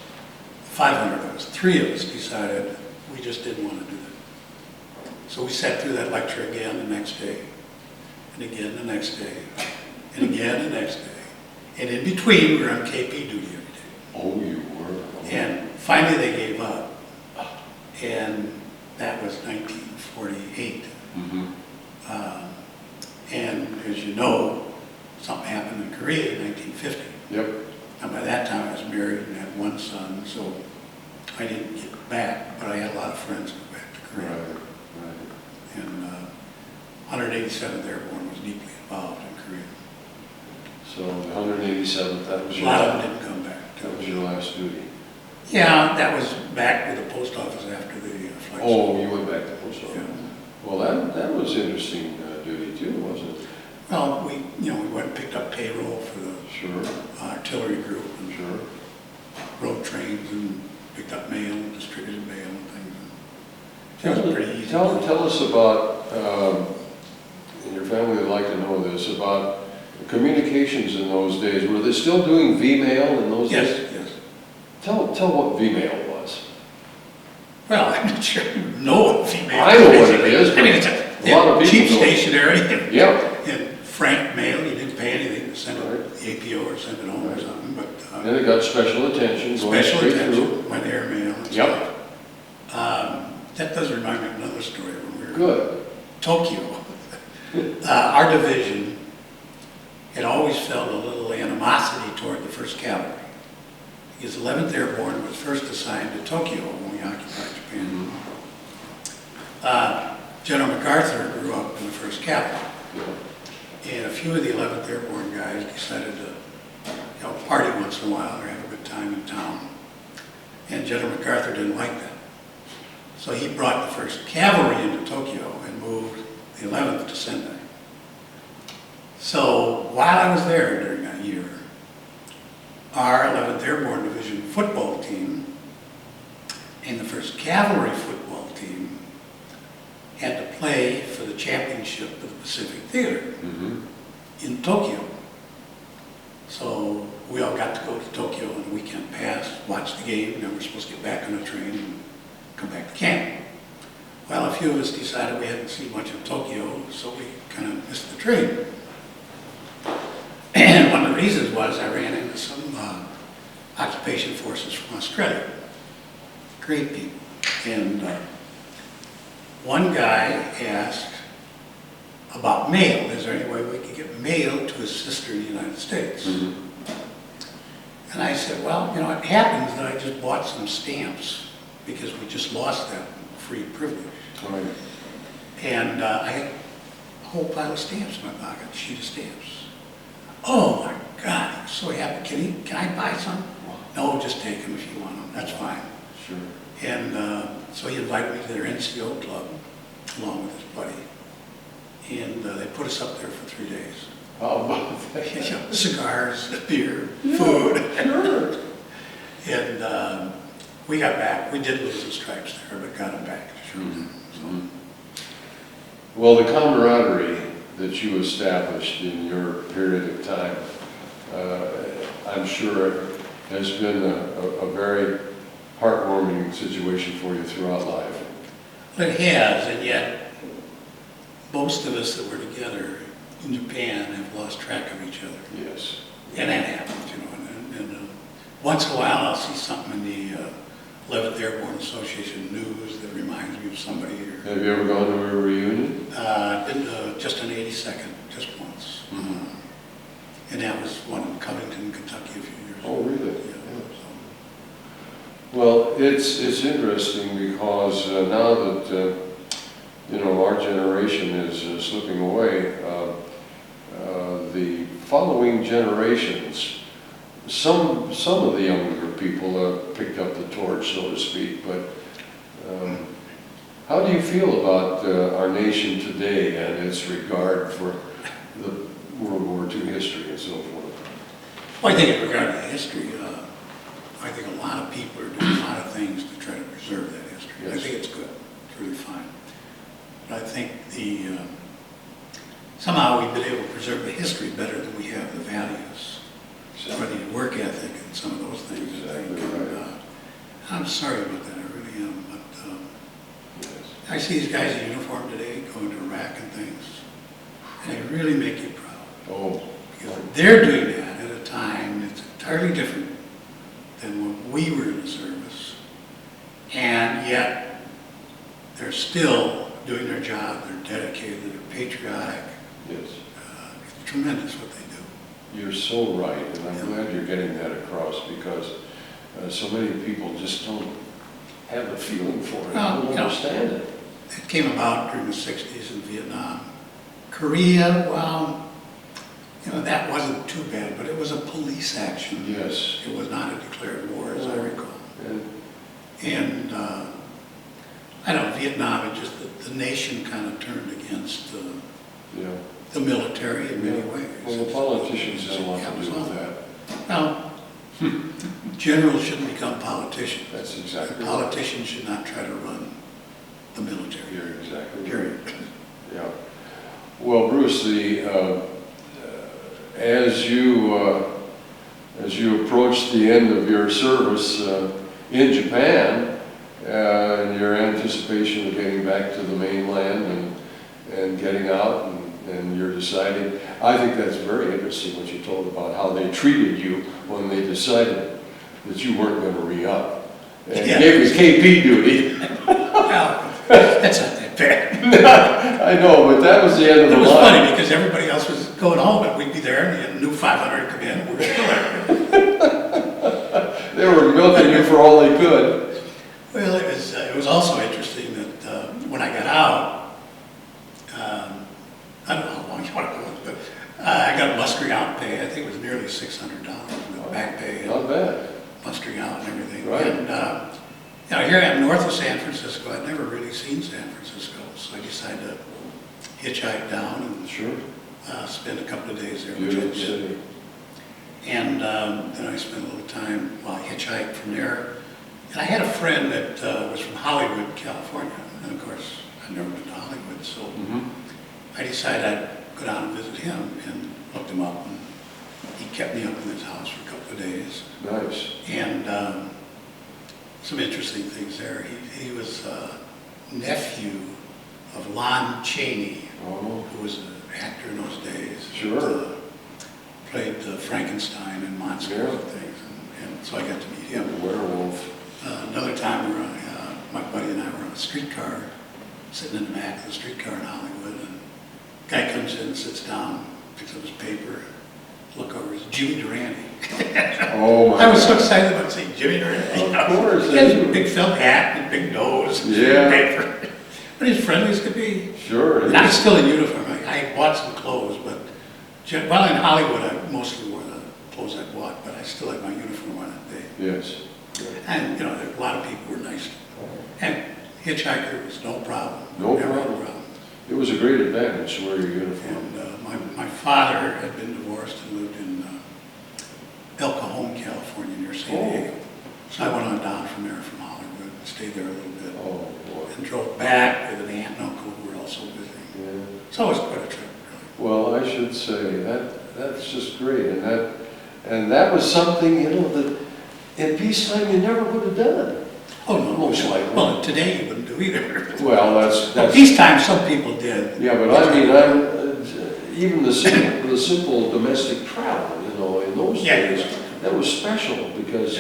500 of us, 3 of us decided we just didn't want to do that. So we sat through that lecture again the next day, and again the next day, and again the next day. And in between, we were on KP duty every day. Oh, you were. Oh. And finally they gave up. And that was 1948. Mm-hmm. And as you know, something happened in Korea in 1950. Yep. And by that time I was married and had 1 son, so I didn't get back, but I had a lot of friends go back to Korea. Right. And 187th Airborne was deeply involved in Korea. So the 187th, that was A your lot of them didn't come back. that was your last duty. Yeah, that was back with the post office after the flight. Oh, you went back to post office. Yeah. Well, that was interesting duty too, wasn't it? Well, we went and picked up payroll for the Sure. artillery group and Sure. rode trains and picked up mail and distributed mail and things. It was pretty easy. Tell us about, and your family would like to know this, about communications in those days. Were they still doing V-mail in those days? Yes, yes. Tell what V-mail was. Well, I'm not sure you know what female. I know what it is, I mean, it's a lot of people cheap don't. stationery. Yep. And frank mail, you didn't pay anything to send Right. it APO or send it home or Right. something, but Then it got special attention, going special straight attention through. went airmail and Yep. stuff. That does remind me of another story when we were in Good. Tokyo. Our division had always felt a little animosity toward the 1st Cavalry. Because 11th Airborne was first assigned to Tokyo when we occupied Japan. General MacArthur grew up in the 1st Cavalry. Yeah. And a few of the 11th Airborne guys decided to party once in a while or have a good time in town. And General MacArthur didn't like that. So he brought the 1st Cavalry into Tokyo and moved the 11th to Sendai. So while I was there during that year, our 11th Airborne Division football team and the 1st Cavalry football team had to play for the championship of the Pacific Theater in Tokyo. So we all got to go to Tokyo on the weekend pass, watch the game, and then we're supposed to get back on the train and come back to camp. Well, a few of us decided we hadn't seen much of Tokyo, so we kind of missed the train. And one of the reasons was I ran into some occupation forces from Australia. Great people. And one guy asked about mail. Is there any way we could get mail to his sister in the United States? And I said, well, you know, it happens that I just bought some stamps because we just lost that free privilege. Right. And I had a whole pile of stamps in my pocket, a sheet of stamps. Oh my God, he was so happy. Can I buy some? No, just take them if you want them. That's fine. Sure. And so he invited me to their NCO club along with his buddy. And they put us up there for 3 days. How about that? You know, cigars, beer, food. Sure. And we got back. We did lose some stripes there, but got them back to Sheridan. Well, the camaraderie that you established in your period of time, I'm sure has been a very heartwarming situation for you throughout life. It has, and yet most of us that were together in Japan have lost track of each other. Yes. And that happens, you know. And once in a while I'll see something in the 11th Airborne Association news that reminds me of somebody. Or, Have you ever gone to a reunion? been just an 82nd, just once. And that was one in Covington, Kentucky a few years ago. Oh, really? Yeah. Well, it's interesting because now that you know, our generation is slipping away, the following generations, some of the younger people picked up the torch, so to speak. But how do you feel about our nation today and its regard for the World War II history and so forth? Well, I think in regard to history, I think a lot of people are doing a lot of things to try to preserve that history. Yes. I think it's good. It's really fine. But I think somehow we've been able to preserve the history better than we have the values or the work ethic and some of those things. Exactly I think. right. I'm sorry about that, I really am. But Yes. I see these guys in uniform today going to Iraq and things, and they really make you proud. Oh, Because they're doing that at a time that's entirely different than when we were in the service, and yet they're still doing their job, they're dedicated, they're patriotic. yes. It's tremendous what they do. You're so right, and I'm glad you're getting that across because so many people just don't have a feeling for it, Well, don't you know, understand it. It came about during the 60s in Vietnam. Korea, well, you know, that wasn't too bad, but it was a police action. Yes. It was not a declared war, as I recall. And I don't know, Vietnam, it just, the nation kind of turned against Yeah. the military in many ways. Well, the politicians had a lot Yeah, to it was do with all- that. Well, generals shouldn't become politicians. That's exactly right. Politicians should not try to run the military. You're exactly right. Period. Yeah. Well, Bruce, as you approach the end of your service in Japan, and your anticipation of getting back to the mainland and getting out and you're deciding, I think that's very interesting what you told about how they treated you when they decided that you weren't going to re-up. And Yeah. gave you KP duty. Well, that's not that bad. I know, but that was the end of the It line. was funny because everybody else was going home and we'd be there and the new 500 come in and we were still there. They were milking you for all they could. Well, it was also interesting that when I got out, I don't know how long you want to go, but I got mustering out pay. I think it was nearly $600 with back pay and Not bad. mustering out and everything. Right. And Now, here I am north of San Francisco. I'd never really seen San Francisco, so I decided to hitchhike down and Sure. spend a couple of days there, which I Beautiful did. city. And then I spent a little time while I hitchhiked from there. And I had a friend that was from Hollywood, California. And of course, I'd never been to Hollywood, so I decided I'd go down and visit him and looked him up. And he kept me up in his house for a couple of days. Nice. And some interesting things there. He was nephew of Lon Chaney, Oh, who was an actor in those days. Sure. Played Frankenstein and monsters Yeah. and things, and so I got to meet him. werewolf. Another time, we were on, my buddy and I were on a streetcar, sitting in the back of the streetcar in Hollywood, and a guy comes in, sits down, picks up his paper, look over, it's Jimmy Durante. Oh, my I was so God. excited about saying Jimmy Durante. Of course. He has a big felt hat and big nose and Yeah. paper. But he's friendly as could be. Sure. And I was still in uniform. I bought some clothes, but while in Hollywood, I mostly wore the clothes I bought, but I still had my uniform on that day. Yes. And, a lot of people were nice. And hitchhiker was no problem. No Never had a problem. It was a great advantage to wear your uniform. And my father had been divorced and lived in El Cajon, California, near San Diego. So I went on down from there, from Hollywood, and stayed there a little bit. Oh, boy. And drove back with an aunt and uncle who were also visiting. Yeah. So it was quite a trip, really. Well, I should say that's just great, and that was something that in peacetime you never would have done. Oh, no. Most likely. Well, today you wouldn't do either. Well, that's Peacetime, some people did. yeah, but I mean, even the simple domestic travel, in those days, that was special because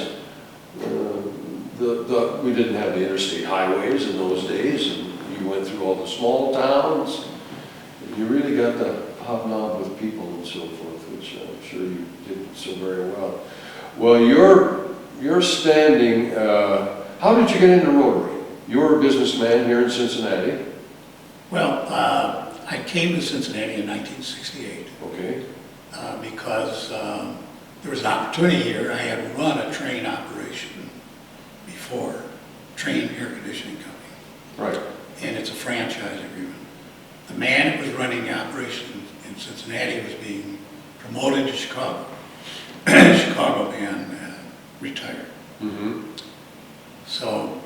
we didn't have the interstate highways in those days, and you went through all the small towns. You really got to hobnob with people and so forth, which I'm sure you did so very well. Well, you're standing. How did you get into Rotary? You were a businessman here in Cincinnati. Well, I came to Cincinnati in 1968 Okay. because there was an opportunity here. I had run a train operation before, train air conditioning company. Right. And it's a franchise agreement. The man that was running the operation in Cincinnati was being promoted to Chicago. Chicago and retired. Mm-hmm. So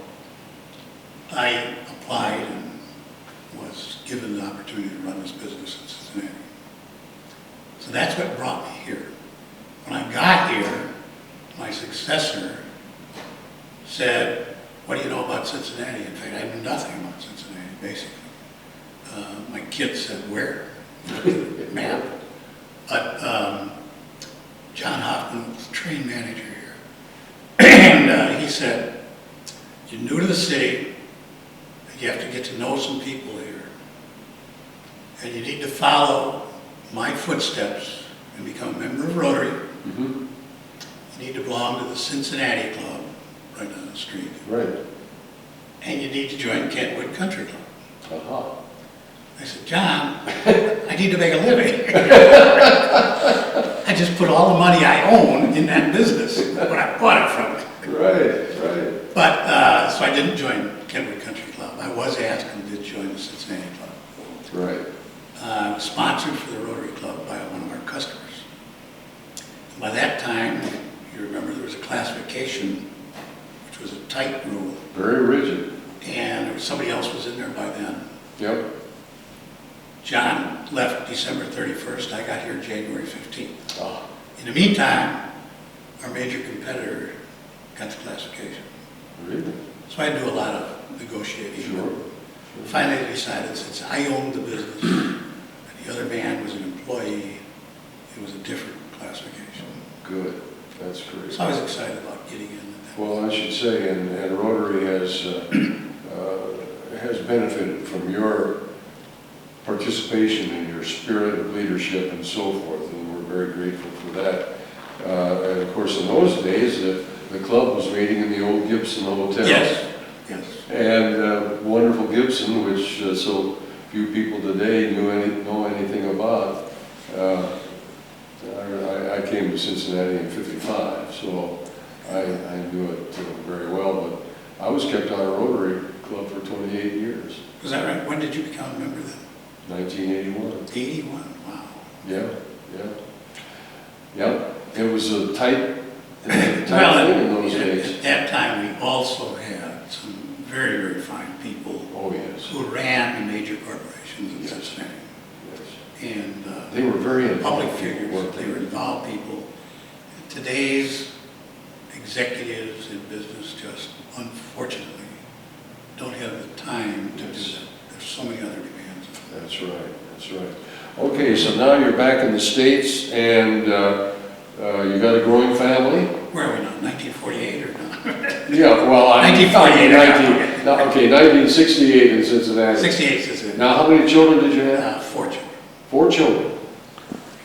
I applied and was given the opportunity to run this business in Cincinnati. So that's what brought me here. When I got here, my successor said, "What do you know about Cincinnati?" In fact, I knew nothing about Cincinnati, basically. My kid said, "Where?" Map. But John Hoffman was the train manager here. And he said, "You're new to the city, you have to get to know some people here, and you need to follow my footsteps and become a member of Rotary. Mm-hmm. You need to belong to the Cincinnati Club, right on the street. Right. And you need to join Kentwood Country Club." Uh-huh. I said, "John, I need to make a living." I just put all the money I own in that business when I bought it from it. Right. But, so I didn't join Kentwood Country Club. I was asked and did join the Cincinnati Club. Right. I was sponsored for the Rotary Club by one of our customers. By that time, you remember there was a classification, which was a tight rule, Very rigid. and there was somebody else was in there by then. Yep. John left December 31st. I got here January 15th. Ah. In the meantime, our major competitor got the classification. Really? So I had to do a lot of negotiating. Sure. Finally, I decided, since I owned the business and the other man was an employee, it was a different classification. Good. That's great. So I was excited about getting in. Well, I should say, and Rotary has benefited from your participation and your spirit of leadership and so forth, and we're very grateful for that. And of course, in those days, the club was meeting in the old Gibson Hotel. Yes. And wonderful Gibson, which so few people today know anything about. I came to Cincinnati in '55, so I knew it very well. But I was kept on a Rotary Club for 28 years, Is that right? When did you become a member then? 1981. 81, wow. Yeah, yeah. Yep, it was a tight Well, thing in those days. at that time, we also had some very, very fine people Oh, yes, who ran major corporations in Yes. Cincinnati. yes. And They were very public involved, figures, weren't they were involved people. Today's executives in business just unfortunately don't have the time to do Yes. that. There's so many other demands. That's right, that's right. Okay, so now you're back in the States and you got a growing family? Where are we now, 1948 or not? Yeah, well, 1948, okay, 1968 in Cincinnati. 68 is it. Now, how many children did you have? 4 children. 4 children.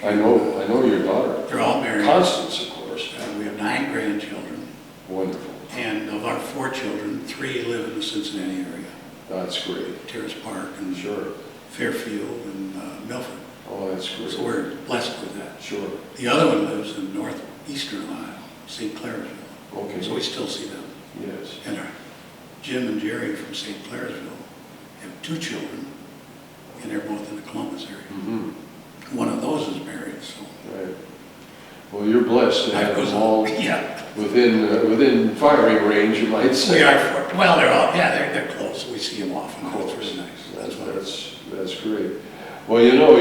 I know your daughter. They're all married. Constance, of course. We have 9 grandchildren. Wonderful. And of our 4 children, 3 live in the Cincinnati area. That's great. Terrace Park and Sure. Fairfield and Milford. Oh, that's great. So we're blessed with that. Sure. The other one lives in northeastern Ohio, St. Clairsville. Okay. So we still see them. Yes. And our Jim and Jerry from St. Clairsville have 2 children, and they're both in the Columbus area. Mm-hmm. One of those is married, so. Right. Well, you're blessed to Life have goes them all on. Yeah. within firing range, you might say. We are, well, they're all, yeah, they're close. We see them often. Of That's course. really nice. That's great. Well, you know,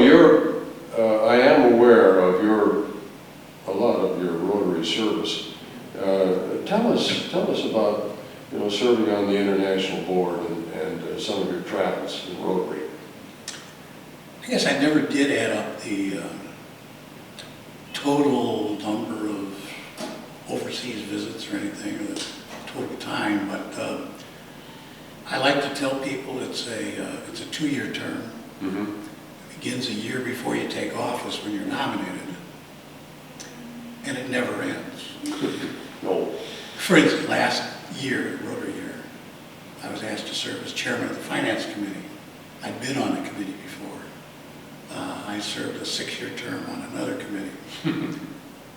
I am aware of a lot of your Rotary service. Tell us about, serving on the international board and some of your travels in Rotary. I guess I never did add up the total number of overseas visits or anything, or the total time, but I like to tell people it's a 2-year term. Mm-hmm. It begins a year before you take office when you're nominated, and it never ends. No. For instance, last year, Rotary year, I was asked to serve as chairman of the finance committee. I'd been on the committee before. I served a 6-year term on another committee.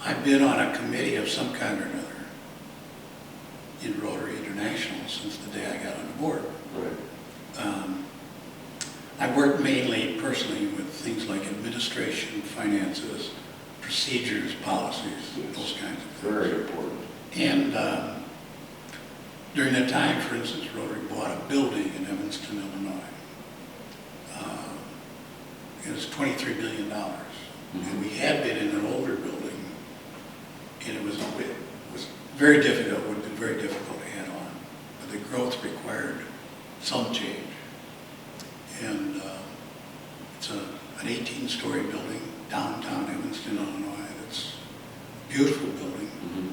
I've been on a committee of some kind or another in Rotary International since the day I got on the board. Right. I work mainly personally with things like administration, finances, procedures, policies, Yes. those kinds of things. Very important. And during that time, for instance, Rotary bought a building in Evanston, Illinois. It was $23 million. And we had been in an older building, and it was very difficult, would have been very difficult to add on. But the growth required some change. And it's an 18-story building, downtown Evanston, Illinois. It's a beautiful building. Mm-hmm.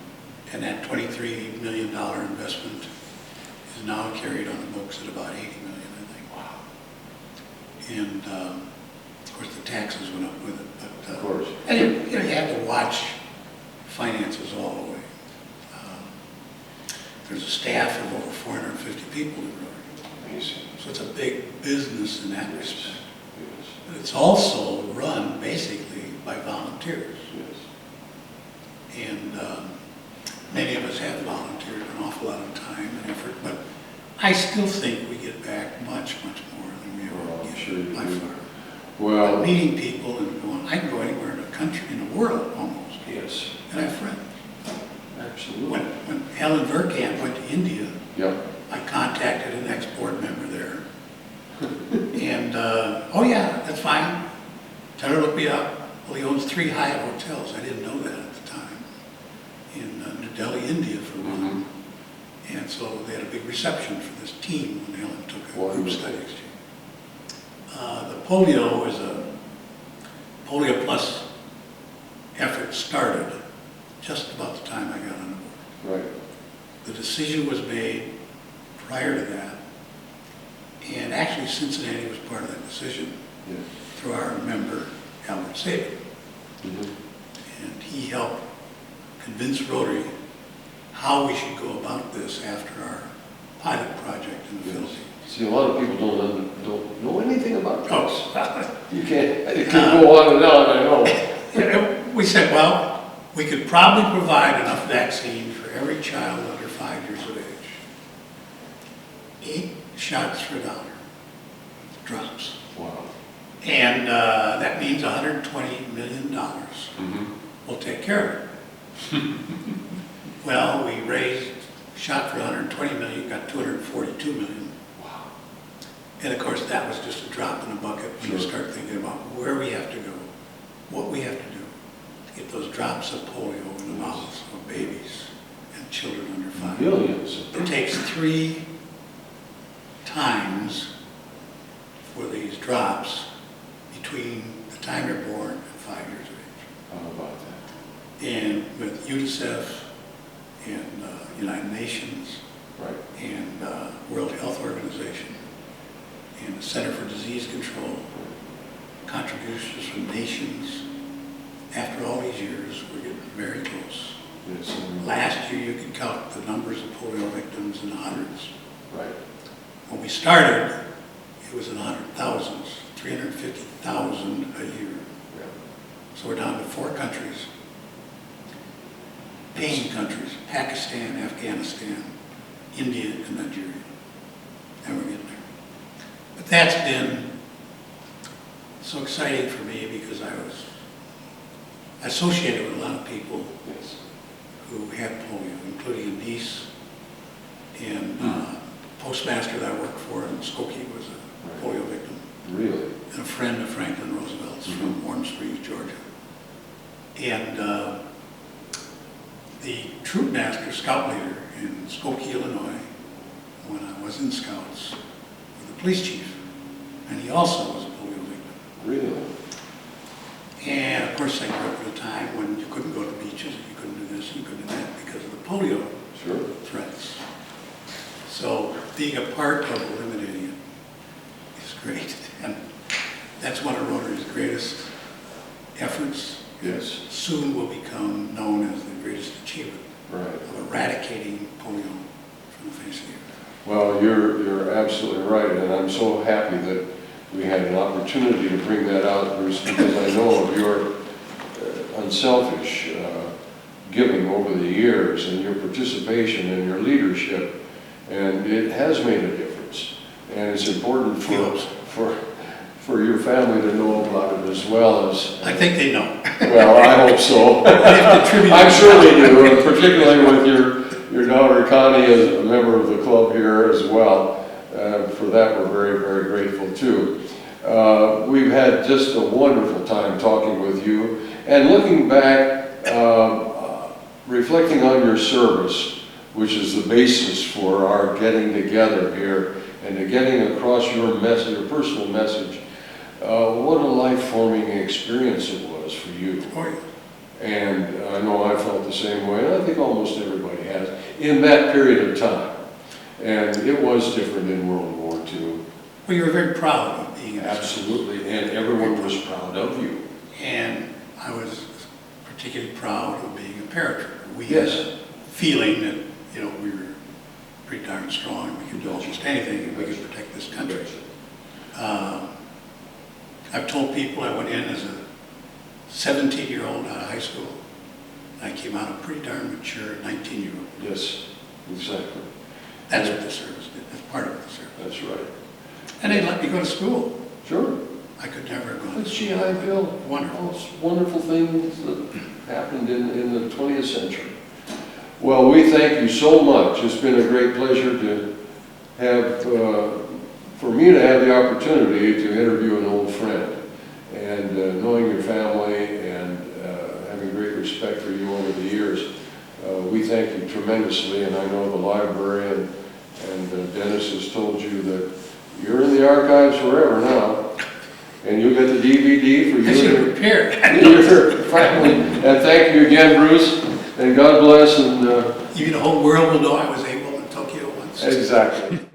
And that $23 million investment is now carried on the books at about $80 million, I think. Wow. And of course, the taxes went up with it. But, Of course. and you have to watch finances all the way. There's a staff of over 450 people in Rotary. Amazing. So it's a big business in that respect. Yes. But it's also run basically by volunteers. Yes. And many of us have volunteered an awful lot of time and effort, but I still think we get back much, much more than we ever Well, I'm get sure you by do. far. Well, Meeting people and going, I can go anywhere in the country, in the world almost, yes, and I have friends. absolutely. When Helen Verkamp went to India, Yep. I contacted an ex-board member there. And, oh yeah, that's fine. Tell her to look me up. Well, he owns 3 Hyatt hotels. I didn't know that at the time. In New Delhi, India for one. Mm-hmm. And so they had a big reception for this team when Helen took a group Wonderful. study exchange. The polio is a Polio Plus effort started just about the time I got on the board. Right. The decision was made prior to that, and actually Cincinnati was part of that decision Yeah. through our member, Albert Sabin. Mm-hmm. And he helped convince Rotary how we should go about this after our pilot project in the Yes. Philippines. See, a lot of people don't know anything about this. Oh, You can't, it can go on and on, I know. we said, well, we could probably provide enough vaccine for every child under 5 years of age. 8 shots for $1. Drops. Wow. And that means $120 million will take care of it. Well, we raised, shot for $120 million, got $242 million. Wow. And of course, that was just a drop in the bucket when you start thinking about where we have to go, what we have to do to get those drops of polio in the mouths of babies and children under 5. Millions. It takes 3 times for these drops between the time you're born and 5 years of age. How about that? And with UNICEF and United Nations Right. and World Health Organization and the Center for Disease Control, contributions from nations, after all these years, we're getting very close. Yes. Last year, you could count the numbers of polio victims in the hundreds. Right. When we started, it was in the 100,000s, 350,000 a year. Yeah. So we're down to 4 countries, paying countries, Pakistan, Afghanistan, India, and Nigeria. And we're getting there. But that's been so exciting for me because I was associated with a lot of people Yes. who had polio, including a niece and postmaster that I worked for in Skokie was a polio victim. Really? And a friend of Franklin Roosevelt's from Warm Springs, Georgia. And the troop master, scout leader in Skokie, Illinois, when I was in Scouts, was the police chief. And he also was a polio victim. Really? And of course, I grew up at a time when you couldn't go to beaches, you couldn't do this, you couldn't do that because of the polio Sure. threats. So being a part of eliminating it is great. And that's one of Rotary's greatest efforts. Yes. Soon will become known as the greatest achievement Right. of eradicating polio from the face of the earth. Well, you're absolutely right, and I'm so happy that we had an opportunity to bring that out, Bruce, because I know of your unselfish giving over the years and your participation and your leadership, and it has made a difference. And it's important for your family to know about it as well as... I think they know. Well, I hope so. Contribute. I'm sure they do, and particularly with your daughter Connie as a member of the club here as well. For that, we're very, very grateful too. We've had just a wonderful time talking with you and looking back, reflecting on your service, which is the basis for our getting together here and to getting across your message, your personal message. What a life-forming experience it was for you. Oh, yeah. And I know I felt the same way, and I think almost everybody has, in that period of time. And it was different in World War II. Well, you were very proud of being in this. Absolutely, and everyone was proud of you. And I was particularly proud of being a paratrooper. We Yes. had a feeling that, you know, we were pretty darn strong. We could do almost anything and we could protect this country. I've told people I went in as a 17-year-old out of high school. I came out a pretty darn mature 19-year-old. Yes, exactly. That's what the service did. That's part of the service. That's right. And they let me go to school. Sure. I could never have gone The to GI school. Bill. Wonderful. Those wonderful things that happened in the 20th century. Well, we thank you so much. It's been a great pleasure to have, for me to have the opportunity to interview an old friend. And knowing your family and having great respect for you over the years, we thank you tremendously. And I know the library and Dennis has told you that you're in the archives forever now. And you'll get the DVD for you. I should have prepared. Your family. And thank you again, Bruce. And God bless. And Even the whole world will know I was able in Tokyo once. exactly.